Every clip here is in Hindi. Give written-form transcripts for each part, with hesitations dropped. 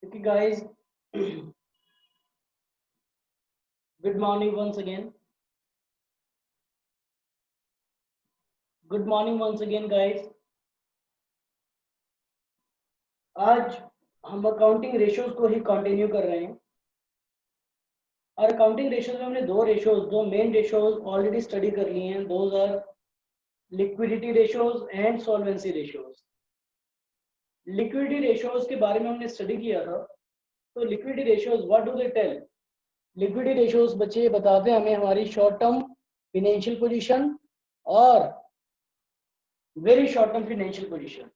Okay, guys, good morning once again. Good morning once again, guys. आज हम अकाउंटिंग रेशियोज को ही कंटिन्यू कर रहे हैं और अकाउंटिंग रेशियोज में हमने दो मेन रेशियोज ऑलरेडी स्टडी कर लिए हैं. Those are liquidity ratios and solvency ratios. Liquidity ratios के बारे में हमने स्टडी किया था. तो liquidity ratios what do they tell? Liquidity ratios बच्चे बताते हैं हमें हमारी शॉर्ट टर्म फिनेंशियल पोजीशन और very short term financial position.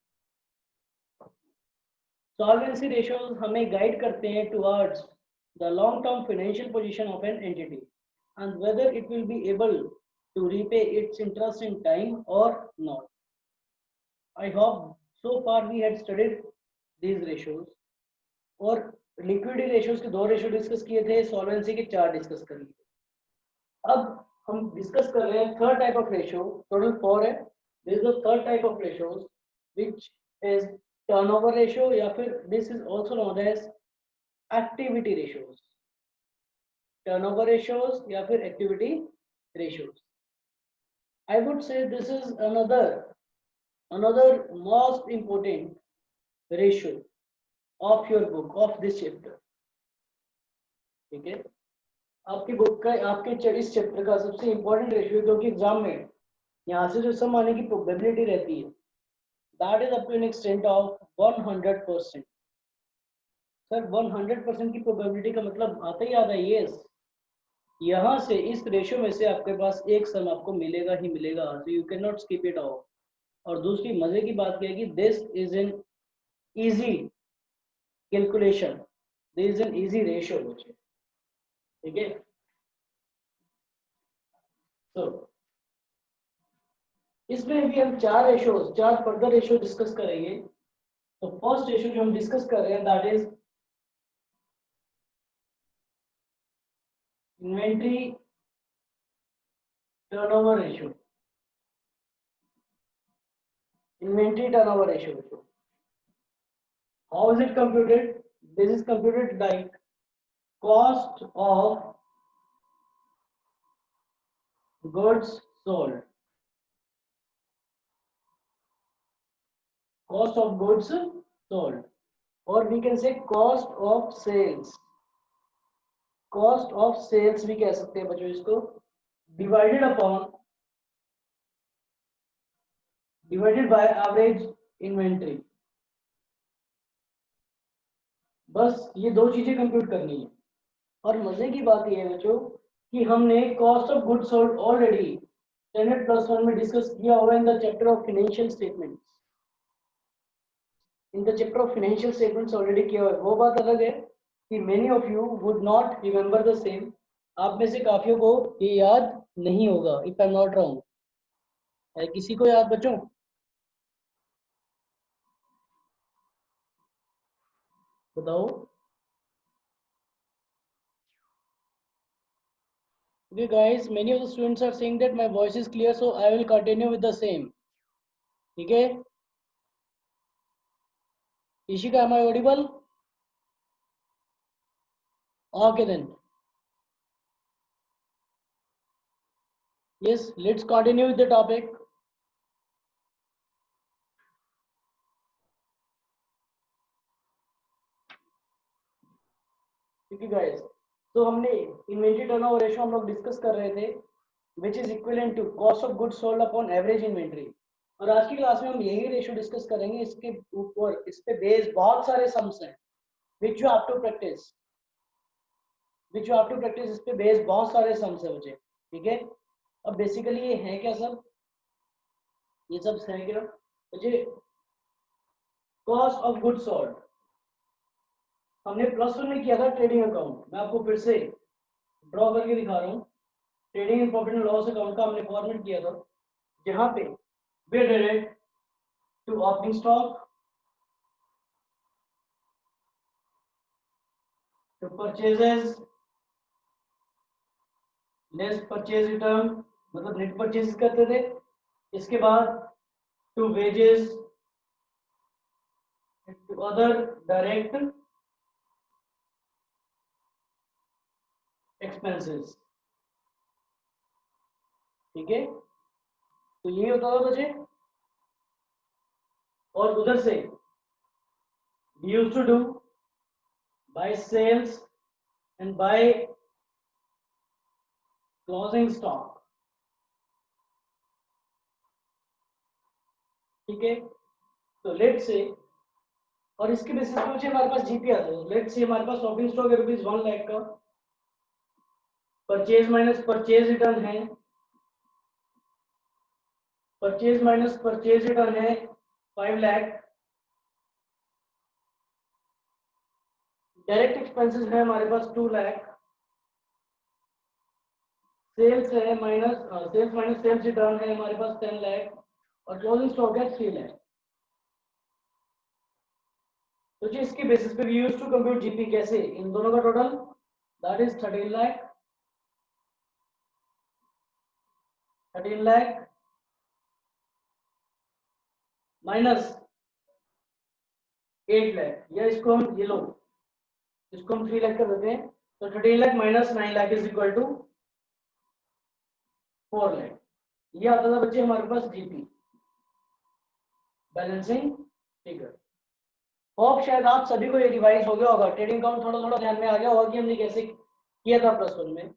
Solvency ratios हमें गाइड करते हैं towards the long term financial position of an entity and whether it will be able to repay its interest in time और not. I hope so far we had studied these ratios. और लिक्विडिटी रेशियोज के 2 रेशियो डिस्कस किए थे, सॉल्वेंसी के 4 डिस्कस कर लिए. अब हम डिस्कस कर रहे हैं third type of ratio. Total 4 है. This is the third type of ratios which is turnover ratio या फिर this is also known as activity ratios. Turnover ratios या फिर activity ratios. I would say this is another most important ratio of your book of this chapter. ठीक है, आपकी बुक का इस चैप्टर का सबसे इंपॉर्टेंट रेशियो, क्योंकि एग्जाम में यहाँ से जो सम आने की प्रोबेबिलिटी रहती है that is up to an extent of 100%. Sir 100% की प्रोबेबिलिटी का मतलब आता ही आता है यस. यहाँ से इस रेशियो में से आपके पास एक सम आपको मिलेगा ही मिलेगा, so you cannot skip it out. और दूसरी मजे की बात क्या है कि this is an easy calculation, this is an easy ratio बच्चे. ठीक है, तो इसमें भी हम 4 फर्दर रेशियो डिस्कस करेंगे. तो फर्स्ट रेशियो जो हम डिस्कस कर रहे हैं that is inventory turnover ratio. Inventory turnover ratio. How is it computed? This is computed like cost of goods sold. Cost of goods sold, or we can say cost of sales. Cost of sales भी कह सकते हैं बच्चों इसको. divided by average inventory. बस ये 2 चीजें कंप्यूट करनी है. और मजे की बात ये है बच्चों कि हमने cost of goods sold already standard +1 में डिस्कस किया हुआ in the chapter of financial statements. In the chapter of financial statements already किया हुआ है. वो बात अलग है कि many of you would not remember the same. आप में से काफियों को ये याद नहीं होगा if I am not wrong. है किसी को याद बच्चों? बताओ. Okay guys, many of the students are saying that my voice is clear, so I will continue with the same. ठीक है, Ishika, am I audible? Okay then. Yes, let's continue with the topic. ठीक है guys, तो हमने इन्वेंट्री टर्नओवर रेशियो हम लोग डिस्कस कर रहे थे which is equivalent to cost of goods sold upon average inventory. और आज की क्लास में हम यही रेशियो डिस्कस करेंगे. इसके ऊपर इस पे बेस बहुत सारे सम्स हैं which you have to practice. इस पे बेस बहुत सारे सम्स है बच्चे. ठीक है, अब बेसिकली ये है क्या सब? ये सब है क्या बच्चे? कॉस्ट ऑफ गुड्स सोल्ड हमने +1 में किया था ट्रेडिंग अकाउंट. मैं आपको फिर से ड्रॉ करके दिखा रहा हूँ. Trading and profit and loss account का हमने फॉर्मेट किया था जहां पे वे direct to opening stock, to purchases less purchase return, मतलब नेट परचेज करते थे. इसके बाद to wages, to other direct expenses. ठीक है, तो यही होता था बच्चे। और उधर से we used to do by sales and by closing stock। ठीक है, तो लेट से, और इसके बेसिस पे मुझे हमारे पास जीपी आता है। लेट से हमारे पास ओपनिंग स्टॉक है रुपीज 1 लाख का, परचेज माइनस परचेज रिटर्न है, परचेज माइनस परचेज रिटर्न है 5 लाख, डायरेक्ट एक्सपेंसेस है हमारे पास 2 लाख, सेल्स है माइनस सेल्स रिटर्न है हमारे पास 10 लाख, और क्लोजिंग स्टॉक है 3 लाख। तो जी इसके बेसिस पे we used to compute GP कैसे, इन दोनों का total that is 13 lakh, 13 lakh minus 8 lakh, या इसको हम ये लो, इसको हम 3 लाख कर देते हैं। तो 13 lakh minus 9 lakh is equal to 4 lakh. ये आता था बच्चे हमारे पास जीपी, बैलेंसिंग फिगर। होप शायद आप सभी को ये डिवाइस हो गया होगा, ट्रेडिंग अकाउंट थोड़ा थोड़ा ध्यान में आ गया होगा कि हमने कैसे किया था +1 में।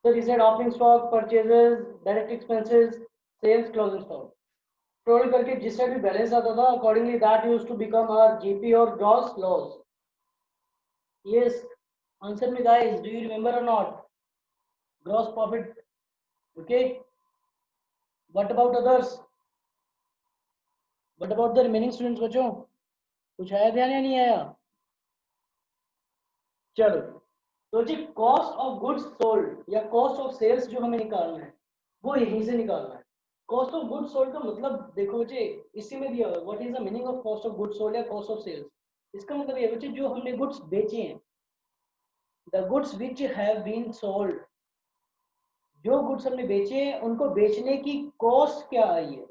So he said opening stock, purchases, direct expenses, sales, closing stock. Total करके जिससे भी बैलेंस आता था accordingly that used to become our GP और gross loss. Yes, answer me guys, do you remember or not? Gross profit, okay. What about others? What about the remaining students बच्चों? कुछ आया ध्यान या नहीं आया? चलो, तो जी कॉस्ट ऑफ गुड्स सोल्ड या कॉस्ट ऑफ सेल्स जो हमें निकालना है वो यहीं से निकालना है। कॉस्ट ऑफ गुड्स सोल्ड का मतलब देखो बच्चे इसी में दिया हुआ, what is the meaning of cost of goods sold या कॉस्ट ऑफ सेल्स। इसका मतलब ये बच्चे जो हमने गुड्स बेचे हैं, the goods which have been sold, जो गुड्स हमने बेचे हैं उनको बेचने की कॉस्ट क्या आई है,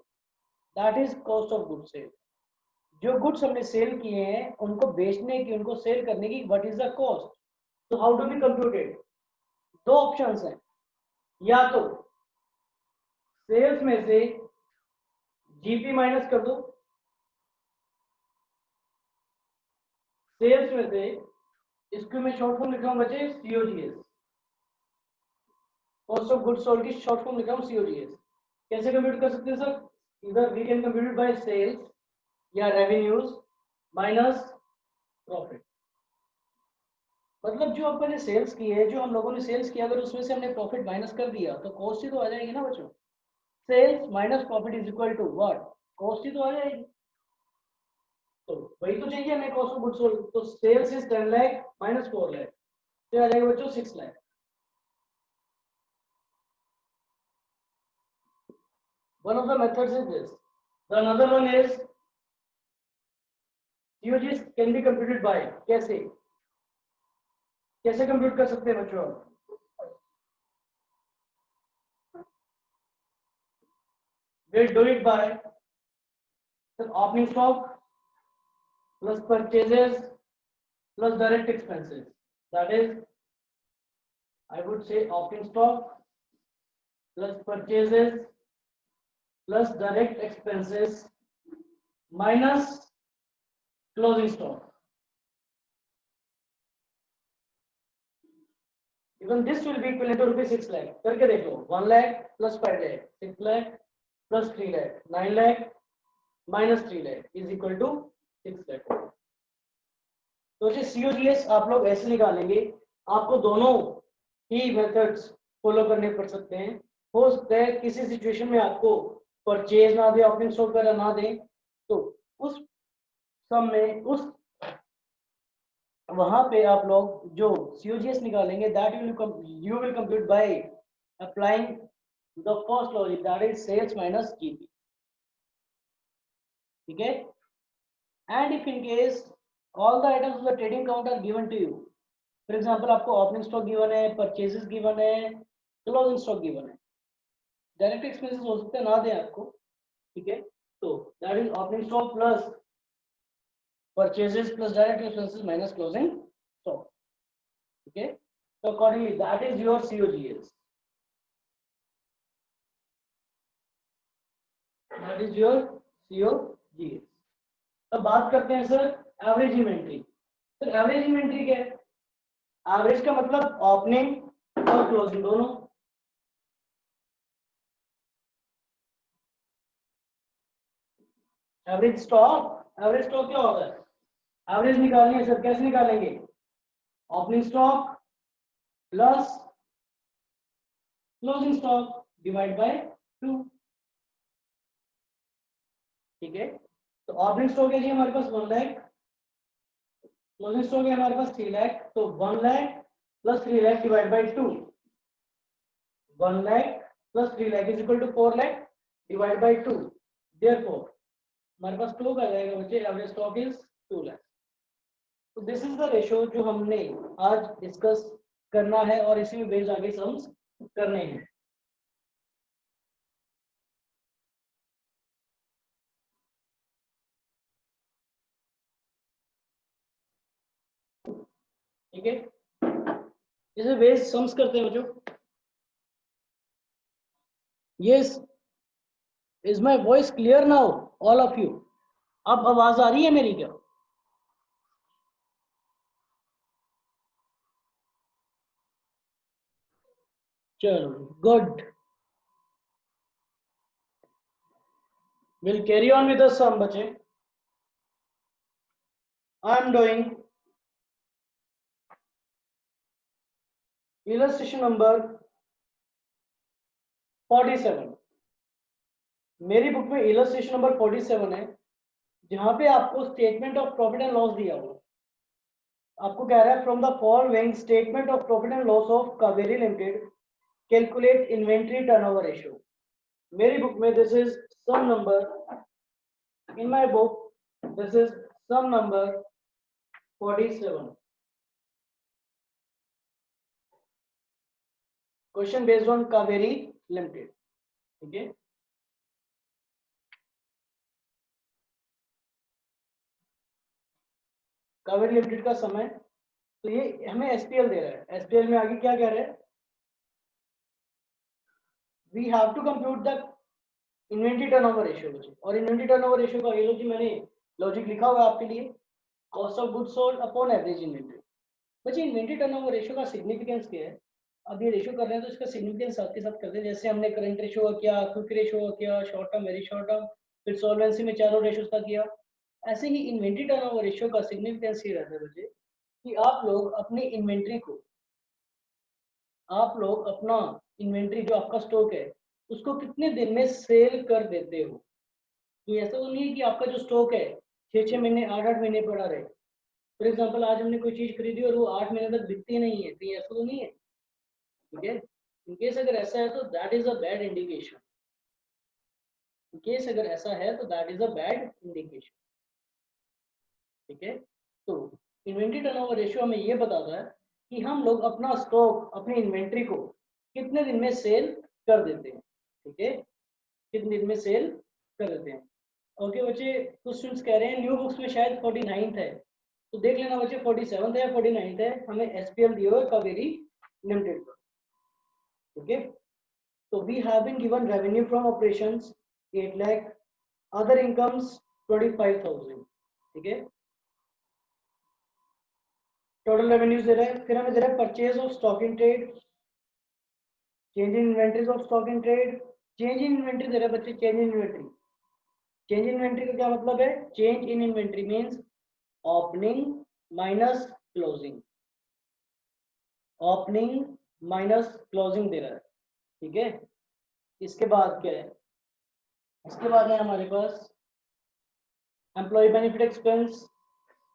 that is cost of goods sale. जो गुड्स हमने सेल किए हैं उनको बेचने की, उनको सेल करने की व्हाट इज द कॉस्ट। तो how do we compute it? दो ऑप्शंस हैं, या तो सेल्स में से जीपी माइनस कर दो, सेल्स में से इसको मैं शॉर्ट फॉर्म लिख रहा हूं बच्चे COGS, cost of goods sold की शॉर्ट फॉर्म लिख रहा हूं सीओजीएस। कैसे कंप्यूट कर सकते हैं सर? इधर we can compute by sales या रेवेन्यूज माइनस प्रॉफिट। मतलब जो अपन ने सेल्स की है, जो हम लोगों ने सेल्स किया, अगर उसमें से हमने प्रॉफिट माइनस कर दिया तो कॉस्ट ही तो आ जाएगी ना बच्चों। Sales minus profit is equal to what? Cost ही तो आ जाएगी। तो वही तो चाहिए हमें कॉस्ट ऑफ गुड्स सोल्ड। तो sales is 10 lakh minus 4 lakh, तो आ जाएगा बच्चों 6 lakh. One of the methods is this. The another one is COGS can be computed by, कैसे कैसे कंप्यूट कर सकते हैं बच्चों? We'll do it by the opening stock plus purchases plus direct expenses. That is, I would say opening stock plus purchases plus direct expenses minus closing stock. Even this will be equivalent to rupees 6 lakh. करके देख लो, 1 lakh plus 5 lakh, 6 lakh plus 3 lakh, 9 lakh minus 3 lakh is equal to 6 lakh। तो ये COGS आप लोग ऐसे निकालेंगे। आपको दोनों ही मेथड्स फॉलो करने पड़ सकते हैं। हो सकता है किसी सिचुएशन में आपको परचेज ना दे, ओपनिंग स्टॉक वगैरह ना दे, तो उस सम में उस वहां पे आप लोग जो COGS निकालेंगे that you will compute by applying the first logic, that is sales minus GP. ठीक है, and if in case all the items of the trading account are given to you, for example आपको ओपनिंग स्टॉक गिवन है, परचेजेस गिवन है, क्लोजिंग स्टॉक गिवन है, डायरेक्ट एक्सपेंसेस हो सकते हैं ना दें आपको। ठीक है, तो that is opening stock plus purchases plus direct expenses minus closing stock. ठीक है, So accordingly that is your COGS. That is your COGS. अब बात करते हैं sir average inventory. Sir average inventory क्या है? एवरेज का मतलब ओपनिंग और क्लोजिंग दोनों. एवरेज स्टॉक क्या होता है? एवरेज निकालनी है सर, कैसे निकालेंगे? Opening stock plus closing stock divide by 2. ठीक है, तो ओपनिंग स्टॉक है जी हमारे पास 1 लाख, क्लोजिंग स्टॉक है हमारे पास 3 लाख, तो 1 lakh plus 3 lakh divide by 2. 1 lakh plus 3 lakh is equal to 4 lakh divide by 2. Therefore हमारे पास स्टॉक आ जाएगा बच्चे, एवरेज स्टॉक इज 2 लाख. तो दिस इज द रेशो जो हमने आज डिस्कस करना है और इसी में बेस्ड आगे सम्स करने हैं. ठीक है, इसे बेस्ड सम्स करते हैं बच्चों. Yes, is my voice clear now all of you? अब आवाज आ रही है मेरी क्या? चलो good. Will carry on with the sum बच्चे. I am doing illustration number 47. मेरी बुक में इलस्ट्रेशन नंबर 47 है, जहां पे आपको statement of profit and loss दिया हुआ. आपको कह रहा है from the following statement of profit and loss of Kaveri limited calculate inventory turnover ratio. मेरी बुक में this is some number, in my book this is some number 47. Question based on Kaveri limited. ठीक है, कावेरी लिमिटेड का समय, तो ये हमें एसपीएल दे रहा है. एसपीएल में आगे क्या कह रहा है? We have to compute the inventory turnover ratio. और इन्वेंट्री टर्नओवर रेशियो का ये जी मैंने लॉजिक लिखा हुआ है आपके लिए, cost of goods sold upon average inventory. बच्चे इन्वेंट्री टर्नओवर रेशियो का सिग्निफिकेंस क्या है? अब ये रेशियो कर रहे हैं तो इसका सिग्निफिकेंस साथ के साथ करते हैं. जैसे हमने करंट रेशियो का किया, क्विक रेशियो का किया, short term, very short term, फिर सॉल्वेंसी में चारों रेशियोज का किया. ऐसे ही इन्वेंट्री टर्नओवर रेशियो का सिग्निफिकेंस ये रहता है बच्चे कि आप लोग अपनी इन्वेंट्री को, आप लोग अपना इन्वेंट्री जो आपका स्टॉक है उसको कितने दिन में सेल कर देते हो. ये ऐसा तो नहीं है कि आपका जो स्टॉक है 6-6 महीने 8-8 महीने पड़ा रहे. फॉर एग्जांपल आज हमने कोई चीज खरीदी और वो 8 महीने तक बिकती नहीं है, तो ये ऐसा तो नहीं है. ठीक है, इन केस अगर ऐसा है तो that is a bad indication. In case अगर ऐसा है तो that is a bad indication. ठीक है, तो इन्वेंट्री टर्नओवर रेशियो हमें ये बताता है कि हम लोग अपना स्टॉक, अपनी इन्वेंट्री को कितने दिन में सेल कर देते हैं. ठीक है, कितने दिन में सेल कर देते हैं. ओके बच्चे, कुछ स्टूडेंट्स कह रहे हैं न्यू बुक्स में शायद 49th है, तो देख लेना बच्चे 47th है या 49th है. हमें एसपीएल दिया हुआ है कावेरी लिमिटेड का. ठीक है, तो we have been given revenue from operations 8 lakh, other incomes 25,000. ठीक है, टोटल रेवेन्यूज दे रहे हैं. फिर हमें दे रहा है purchase of stock in trade, change in inventories of stock in trade. Change in inventory दे रहा है बच्चे. Change in inventory, change in inventory का क्या मतलब है? Change in inventory means opening minus closing. Opening minus closing दे रहा है. ठीक है, इसके बाद क्या है? इसके बाद है हमारे पास employee benefit expense,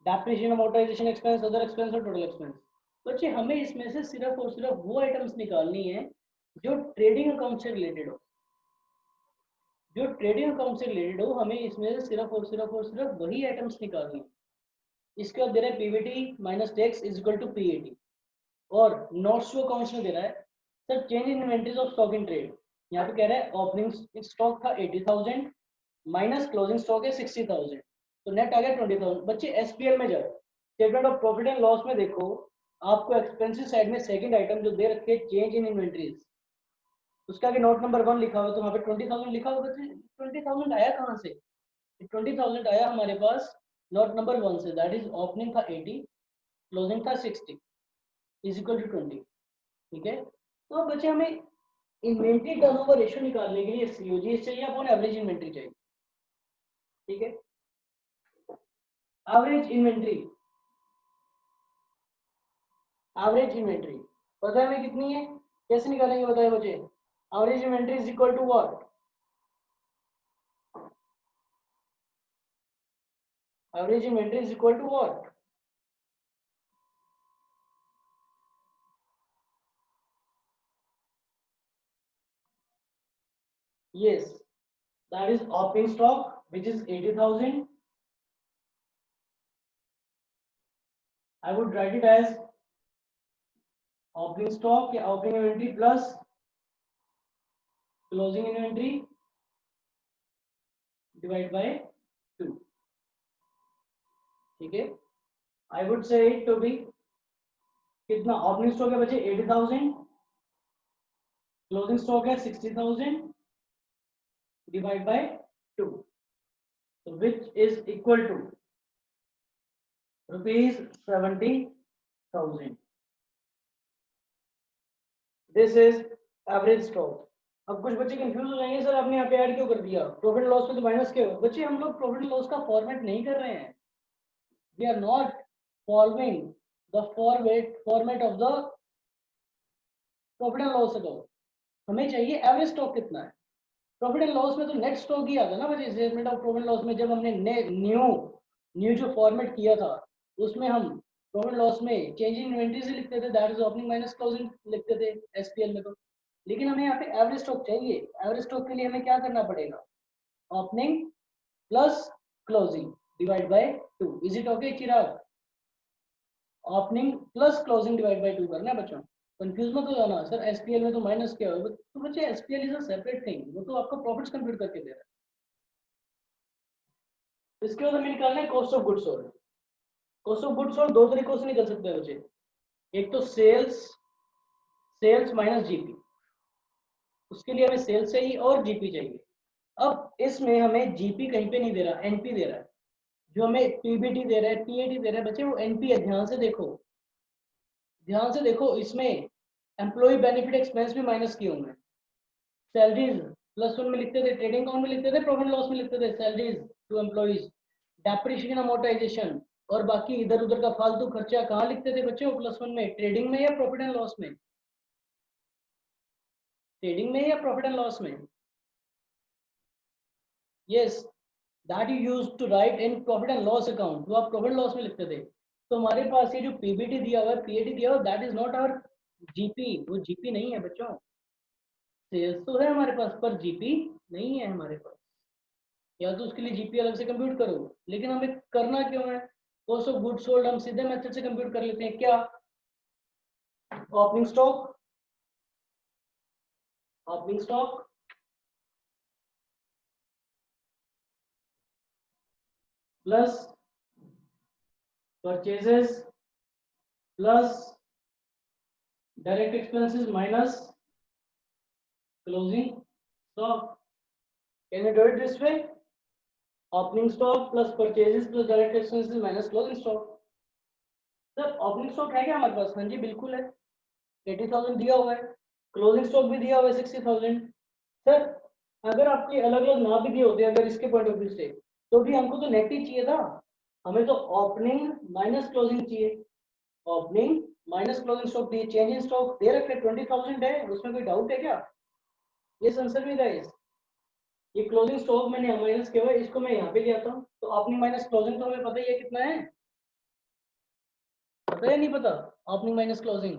depreciation amortization expense, other expense और टोटल एक्सपेंस. बच्चे हमें इसमें से सिर्फ और सिर्फ वो आइटम्स निकालनी है जो ट्रेडिंग अकाउंट से रिलेटेड हो. जो ट्रेडिंग अकाउंट से रिलेटेड हो, हमें इसमें से सिर्फ और सिर्फ और सिर्फ वही आइटम्स निकालनी है. इसके बाद दे रहा है PBT minus tax is equal to PAT. और नोट्स टू अकाउंट्स में दे रहा है sir change in inventories of stock in trade. यहाँ पे कह रहा है ओपनिंग स्टॉक था 80,000 माइनस क्लोजिंग स्टॉक है 60,000, तो नेट आ गया 20,000. बच्चे एसपीएल में जाओ, statement of profit and loss में देखो आपको एक्सपेंसिव साइड में सेकंड आइटम जो दे रखे चेंज इन इन्वेंट्रीज, उसका आगे नोट नंबर 1 लिखा हुआ, तो वहाँ पे 20,000 लिखा हुआ। 20,000 आया कहाँ से? 20,000 आया हमारे पास नोट नंबर 1 से, दैट इज ओपनिंग था 80, क्लोजिंग था 60 इज इक्वल टू 20। ठीक है, तो अब बच्चे हमें इन्वेंट्री टर्नओवर रेशियो निकालने के लिए सीओजीएस चाहिए, अपन एवरेज इन्वेंट्री चाहिए। ठीक है, एवरेज इन्वेंट्री, एवरेज इन्वेंट्री पता है हमें कितनी है, कैसे निकालेंगे बताइए बच्चे? Average inventory is equal to what? Average inventory is equal to what? Yes, that is opening stock which is 80,000. I would write it as opening stock या opening inventory plus closing inventory divide by 2. ठीक है, I would say it to be कितना? opening stock है बच्चे 80,000, closing stock है 60,000 divide by 2, so which is equal to rupees 70,000. This is average stock. अब कुछ बच्चे कंफ्यूज हो जाएंगे, सर आपने यहाँ पे ऐड क्यों कर दिया, प्रॉफिट लॉस में तो माइनस क्यों? बच्चे हम लोग प्रॉफिट लॉस का फॉर्मेट नहीं कर रहे हैं, we are not following the format of the profit and loss account. हमें चाहिए एवरेज स्टॉक कितना है। प्रॉफिट एंड लॉस में तो नेट स्टॉक ही आता ना बच्चे, स्टेटमेंट ऑफ प्रॉफिट लॉस में जब हमने न्यू जो फॉर्मेट किया था उसमें हम प्रॉफिट लॉस में चेंज इन इन्वेंटरी से लिखते थे, that is opening minus closing लिखते थे एसपीएल में। तो लेकिन हमें यहाँ पे एवरेज स्टॉक चाहिए। एवरेज स्टॉक के लिए हमें क्या करना पड़ेगा? Opening plus closing divide by 2। Is it okay Chirag? Opening plus closing divide by 2 करना है बच्चों। कंफ्यूज मत हो जाना, सर एसपीएल में तो माइनस क्या होगा, तो बच्चे SPL is a separate thing, वो तो आपका प्रॉफिट्स कंप्यूट करके दे रहा है। इसके बाद हमें निकालना है cost of goods sold. Cost of goods sold दो तरीकों से निकल सकते हैं बच्चे, एक तो सेल्स माइनस जीपी, उसके लिए हमें सेल्स चाहिए और जीपी चाहिए। अब इसमें हमें जीपी कहीं पे नहीं दे रहा, एनपी दे रहा है। जो हमें पीबीटी दे रहा है, पीएटी दे रहा है बच्चे, वो एनपी है। ध्यान से देखो, ध्यान से देखो, इसमें एम्प्लॉय बेनिफिट एक्सपेंस भी माइनस किए होंगे। सैलरीज +1 में लिखते थे, ट्रेडिंग अकाउंट में लिखते थे, प्रॉफिट लॉस में लिखते थे salaries to employees, depreciation amortisation और बाकी इधर उधर का फालतू खर्चा कहाँ लिखते थे बच्चों? +1 में, ट्रेडिंग में या प्रॉफिट एंड लॉस में? ट्रेडिंग में या प्रॉफिट एंड लॉस में? Yes, that you use to write in profit and loss account, वो आप प्रॉफिट लॉस में लिखते थे। तो हमारे पास ये जो पीबीटी दिया हुआ है, पीएटी दिया हुआ है, that is not our GP, वो जीपी नहीं है बच्चों। सेल्स तो है हमारे पास पर जीपी नहीं है हमारे पास, या तो उसके लिए जीपी अलग से कंप्यूट करो। लेकिन हमें करना क्यों है? कॉस्ट ऑफ गुड्स सोल्ड हम सीधे मेथड से कंप्यूट कर लेते हैं। क्या? Opening stock, opening stock plus purchases plus direct expenses minus closing stock. Can you do it this way? Opening stock plus purchases plus direct expenses minus closing stock. Sir opening stock है क्या हमारे पास? हाँ जी बिल्कुल है, 80,000 दिया हुआ है, क्लोजिंग स्टॉक भी दिया हुआ है 60,000। सर अगर आपके अलग अलग ना भी दिए होते, अगर इसके पॉइंट ऑफ व्यू से, तो भी हमको तो नेट ही चाहिए था। हमें तो ओपनिंग माइनस क्लोजिंग चाहिए। ओपनिंग माइनस क्लोजिंग स्टॉक दिए, चेंज इन स्टॉक दे रखे 20,000 है, उसमें कोई डाउट है क्या? ये आंसर भी गाइस, ये क्लोजिंग स्टॉक मैंने माइनस किया हुआ है, इसको मैं यहाँ पे ले आता हूँ, तो ओपनिंग माइनस क्लोजिंग तो हमें पता ही है कितना है, पता है नहीं पता? Opening minus closing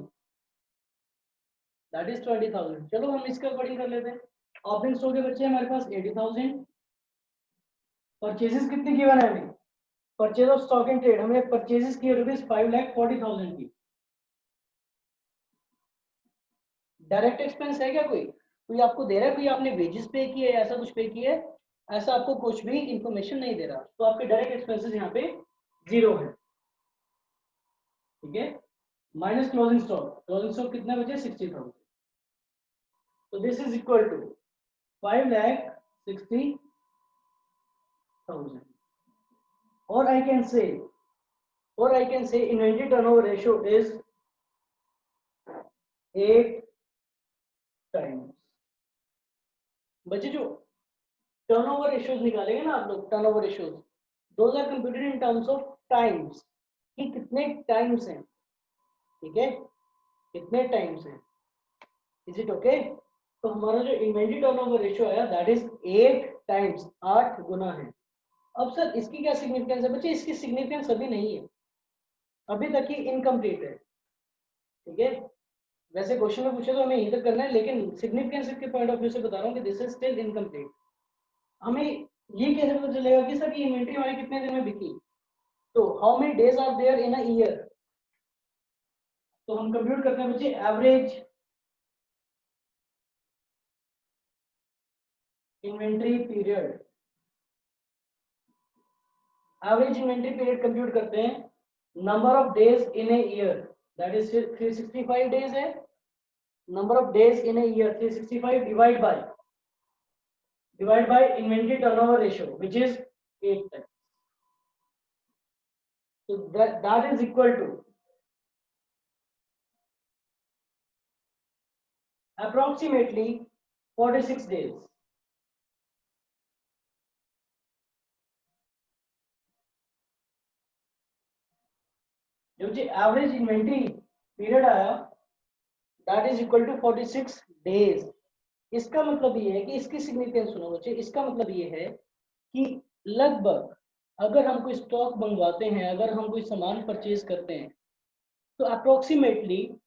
that is 20,000। चलो हम इसके अकॉर्डिंग कर लेते हैं। ओपनिंग स्टॉक के बच्चे हमारे पास 80,000, परचेजेस कितनी गिवन है हमें? Purchase of stock and trade हमने परचेजेस की ₹5,40,000 की। डायरेक्ट एक्सपेंस है क्या? कोई आपको दे रहा है, कोई आपने वेजेस पे किए है, ऐसा कुछ पे किया है? ऐसा आपको कुछ भी इंफॉर्मेशन नहीं दे रहा, तो आपके डायरेक्ट एक्सपेंसेस यहाँ पे 0 है। ठीक है, माइनस क्लोजिंग स्टॉक कितने बचे 60,000. तो दिस इज इक्वल टू 5,60,000. और I can say inventory turnover ratio is 8 times. बच्चे जो टर्नओवर रेशियोज निकालेंगे ना आप लोग, turnover ratios those are computed in terms of times, कि कितने टाइम्स हैं. ठीक है, कितने टाइम्स हैं. Is it okay? तो हमारा जो इन्वेंटरी टर्नओवर रेशियो आया दैट इज 8 टाइम्स, 8 गुना है. अब सर इसकी क्या सिग्निफिकेंस है? बच्चे इसकी सिग्निफिकेंस अभी नहीं है, अभी तक ही इनकम्प्लीट है. ठीक है, वैसे क्वेश्चन में पूछे तो हमें यहीं तक करना है, लेकिन सिग्निफिकेंस के पॉइंट ऑफ व्यू से बता रहा हूँ कि दिस इज स्टिल इनकम्प्लीट. हमें ये कैसे पता चलेगा कि सर ये इन्वेंटरी हमारी कितने दिन में बिकी? तो how many days are there in a year? तो हम कंप्यूट करते हैं बच्चे average inventory period. Average inventory period compute करते हैं. Number of days in a year that is 365 days है. Number of days in a year 365 divide by inventory turnover ratio which is 8 times. So that is equal to approximately 46 days. जो जी एवरेज इन्वेंटरी पीरियड आया that is equal to 46 days. इसका मतलब ये है कि इसकी सिग्निफिकेंस सुनो बच्चे, इसका मतलब ये है कि लगभग अगर हम कोई स्टॉक मंगवाते हैं, अगर हम कोई सामान परचेज करते हैं, तो अप्रोक्सीमेटली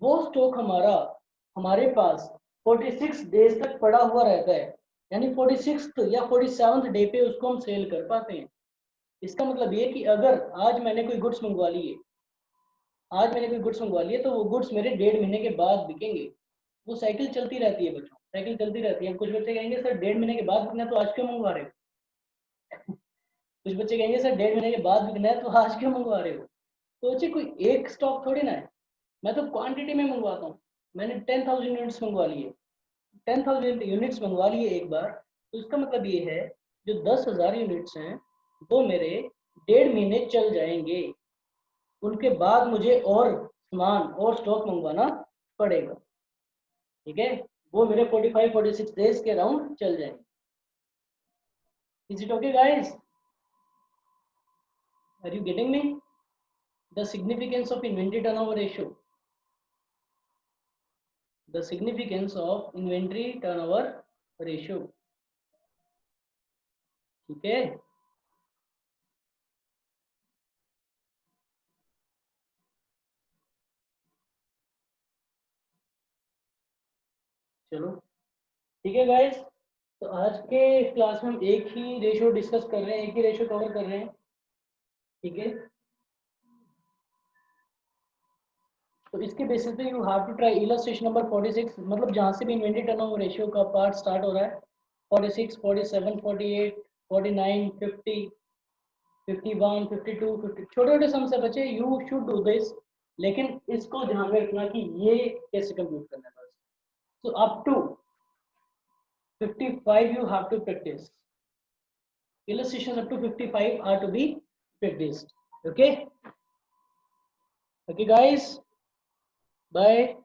वो स्टॉक हमारा हमारे पास 46 डेज तक पड़ा हुआ रहता है. यानी 46 या 47 डे पे उसको हम सेल कर पाते हैं. इसका मतलब ये कि अगर आज मैंने कोई गुड्स मंगवा लिए, तो वो गुड्स मेरे 1.5 महीने के बाद बिकेंगे. वो साइकिल चलती रहती है बच्चों, साइकिल चलती रहती है. कुछ बच्चे कहेंगे सर 1.5 महीने के बाद बिकना है तो आज क्यों मंगवा रहे हो? कुछ बच्चे कहेंगे सर 1.5 महीने के बाद बिकना है तो आज क्यों मंगवा रहे हो? तो बच्चे कोई एक स्टॉक थोड़ी ना है, मैं तो क्वांटिटी में मंगवाता हूँ. मैंने 10,000 यूनिट्स मंगवा लिए, 10,000 यूनिट्स मंगवा लिए एक बार, तो इसका मतलब ये है जो 10,000 यूनिट्स हैं वो मेरे 1.5 महीने चल जाएंगे. उनके बाद मुझे और सामान और स्टॉक मंगवाना पड़ेगा. ठीक है, वो मेरे 45-46 डेज के अराउंड चल जाएंगे. Is it okay guys? Are you getting me? The significance of inventory turnover ratio, the significance of inventory turnover ratio. ठीक है, चलो ठीक है गाइस. तो आज के क्लास में हम एक ही रेशियो डिस्कस कर रहे हैं, एक ही रेशियो कवर कर रहे हैं. ठीक है, तो इसके बेसिस पे you have to try illustration number 46. मतलब जहाँ से भी इन्वेंटरी टर्नओवर रेशियो का पार्ट स्टार्ट हो रहा है, 46, 47, 48, 49, 50, 51, 52, 50, छोटे छोटे सम से बचे. यू शुड डू दिस, लेकिन इसको ध्यान में रखना कि ये कैसे कंप्यूट करना है बस. So up to 55 you have to practice. Illustrations up to 55 are to be practiced. Okay, okay guys, bye.